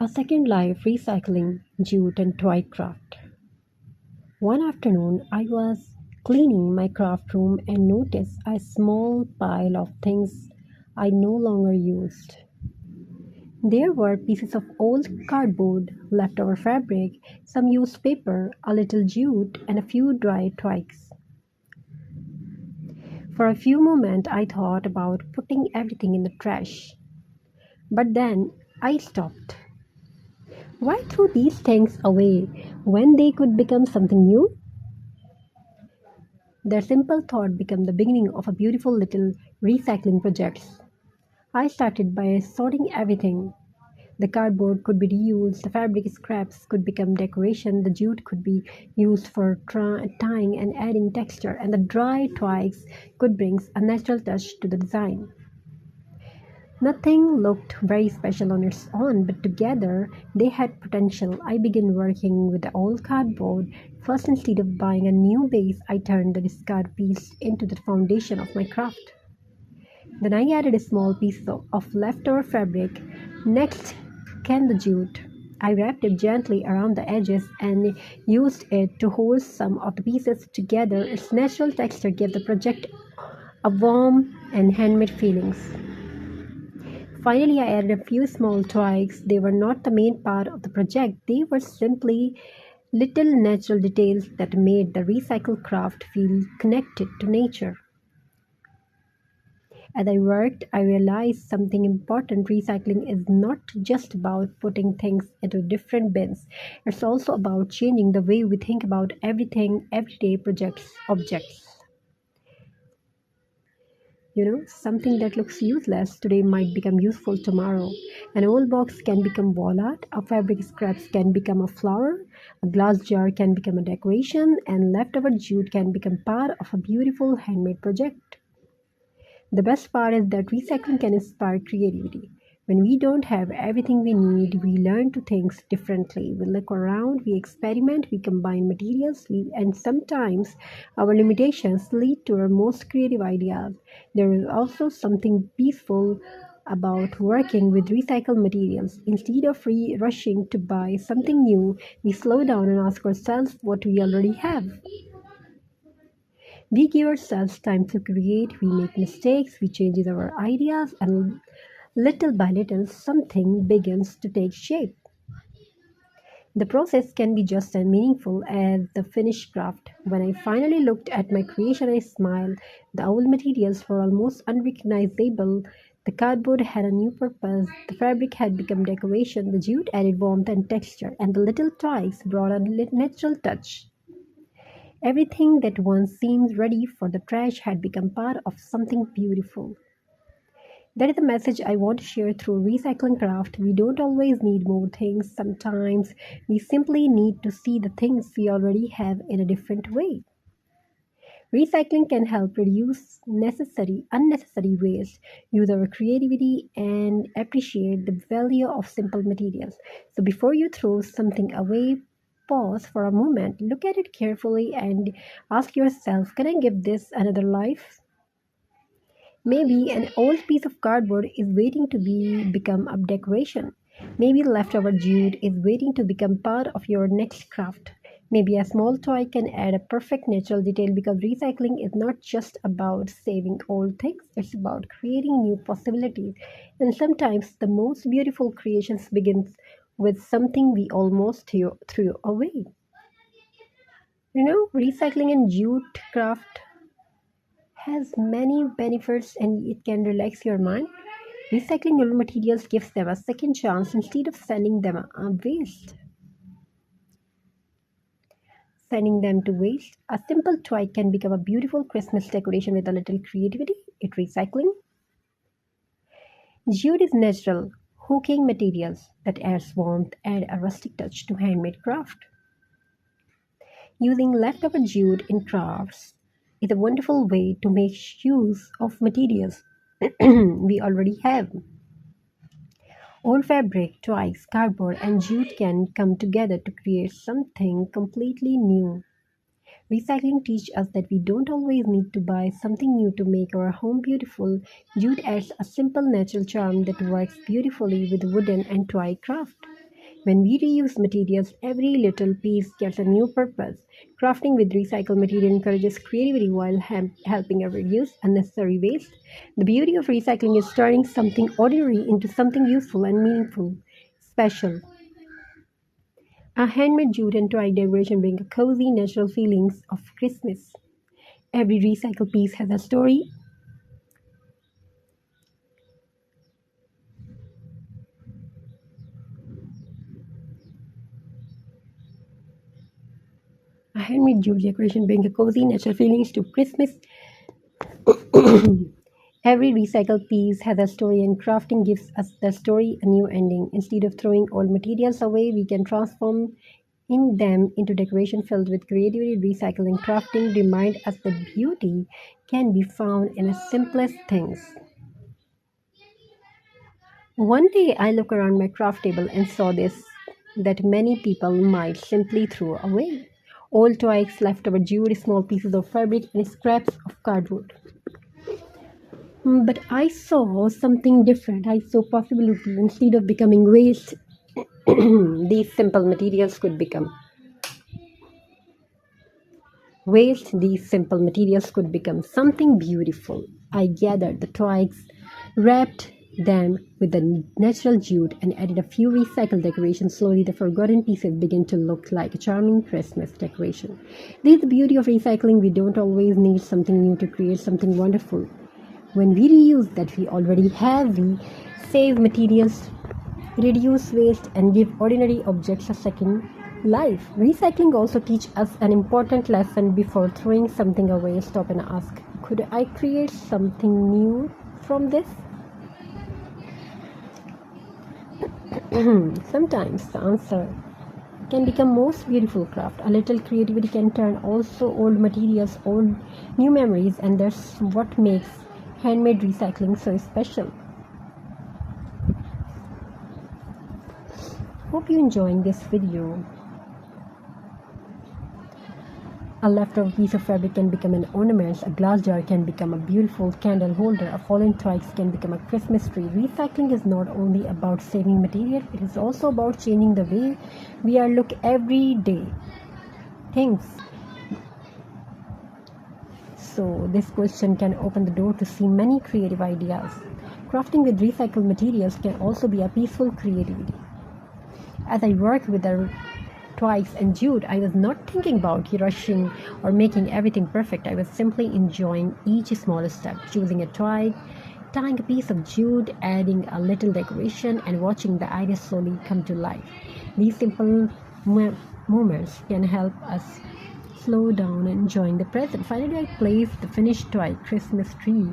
A second life recycling jute and toy craft. One afternoon, I was cleaning my craft room and noticed a small pile of things I no longer used. There were pieces of old cardboard, leftover fabric, some used paper, a little jute, and a few dry twigs. For a few moments, I thought about putting everything in the trash. But then I stopped. Why throw these things away when they could become something new? Their simple thought became the beginning of a beautiful little recycling project. I started by sorting everything. The cardboard could be reused, the fabric scraps could become decoration, the jute could be used for tying and adding texture, and the dry twigs could bring a natural touch to the design. Nothing looked very special on its own, but together they had potential. I began working with the old cardboard. First, instead of buying a new base, I turned the discard piece into the foundation of my craft. Then I added a small piece of leftover fabric. Next came the jute. I wrapped it gently around the edges and used it to hold some of the pieces together. Its natural texture gave the project a warm and handmade feelings. Finally, I added a few small twigs. They were not the main part of the project, they were simply little natural details that made the recycled craft feel connected to nature. As I worked, I realized something important. Recycling is not just about putting things into different bins, it's also about changing the way we think about everything, everyday projects, objects. Something that looks useless today might become useful tomorrow. An old box can become wall art, a fabric scraps can become a flower, a glass jar can become a decoration, and leftover jute can become part of a beautiful handmade project. The best part is that recycling can inspire creativity. When we don't have everything we need, we learn to think differently. We look around, we experiment, we combine materials, and sometimes our limitations lead to our most creative ideas. There is also something peaceful about working with recycled materials. Instead of rushing to buy something new, we slow down and ask ourselves what we already have. We give ourselves time to create, we make mistakes, we change our ideas, and little by little something begins to take shape. The process can be just as meaningful as the finished craft. When I finally looked at my creation, I smiled. The old materials were almost unrecognizable. The cardboard had a new purpose, the fabric had become decoration, the jute added warmth and texture, and the little twigs brought a natural touch. Everything that once seemed ready for the trash had become part of something beautiful. That is the message I want to share through recycling craft. We don't always need more things. Sometimes we simply need to see the things we already have in a different way. Recycling can help reduce unnecessary waste, use our creativity, and appreciate the value of simple materials. So before you throw something away, pause for a moment, look at it carefully, and ask yourself, can I give this another life? Maybe an old piece of cardboard is waiting to become a decoration. Maybe leftover jute is waiting to become part of your next craft. Maybe a small toy can add a perfect natural detail because recycling is not just about saving old things, it's about creating new possibilities. And sometimes the most beautiful creations begins with something we almost threw away. Recycling and jute craft has many benefits and it can relax your mind. Recycling old materials gives them a second chance instead of sending them to waste. A simple toy can become a beautiful Christmas decoration with a little creativity. It recycling. Jute is natural, hooking materials that adds warmth and a rustic touch to handmade craft. Using leftover jute in crafts is a wonderful way to make use of materials we already have. Old fabric, twigs, cardboard, and jute can come together to create something completely new. Recycling teaches us that we don't always need to buy something new to make our home beautiful. Jute adds a simple natural charm that works beautifully with wooden and twig craft. When we reuse materials, every little piece gets a new purpose. Crafting with recycled material encourages creativity while helping us reduce unnecessary waste. The beauty of recycling is turning something ordinary into something useful and meaningful, special. A handmade jute and twine decoration bring a cozy, natural feelings of Christmas. Every recycled piece has a story. A handmade jute decoration bring a cozy, natural feelings to Christmas. Every recycled piece has a story, and crafting gives us the story a new ending. Instead of throwing old materials away, we can transform in them into decoration filled with creativity. Recycling crafting remind us that beauty can be found in the simplest things. One day I looked around my craft table and saw this that many people might simply throw away. Old toys, leftover jewelry, small pieces of fabric, and scraps of cardboard. But I saw something different. I saw possibility. Instead of becoming waste, these simple materials could become these simple materials could become something beautiful. I gathered the twigs, wrapped them with the natural jute, and added a few recycled decorations. Slowly, the forgotten pieces began to look like a charming Christmas decoration. This is the beauty of recycling. We don't always need something new to create something wonderful. When we reuse that we already have, we save materials, reduce waste, and give ordinary objects a second life. Recycling also teaches us an important lesson. Before throwing something away, stop and ask, could I create something new from this? Sometimes the answer can become most beautiful craft. A little creativity can turn also old materials, old new memories, and that's what makes handmade recycling so special. Hope you're enjoying this video. A leftover piece of fabric can become an ornament, a glass jar can become a beautiful candle holder, a fallen twig can become a Christmas tree. Recycling is not only about saving material, it is also about changing the way we are look every day. Things. So this question can open the door to see many creative ideas. Crafting with recycled materials can also be a peaceful creativity. As I work with the twigs and jute, I was not thinking about rushing or making everything perfect. I was simply enjoying each small step, choosing a twig, tying a piece of jute, adding a little decoration, and watching the idea slowly come to life. These simple moments can help us slow down and enjoy the present. Finally, I placed the finished twig Christmas tree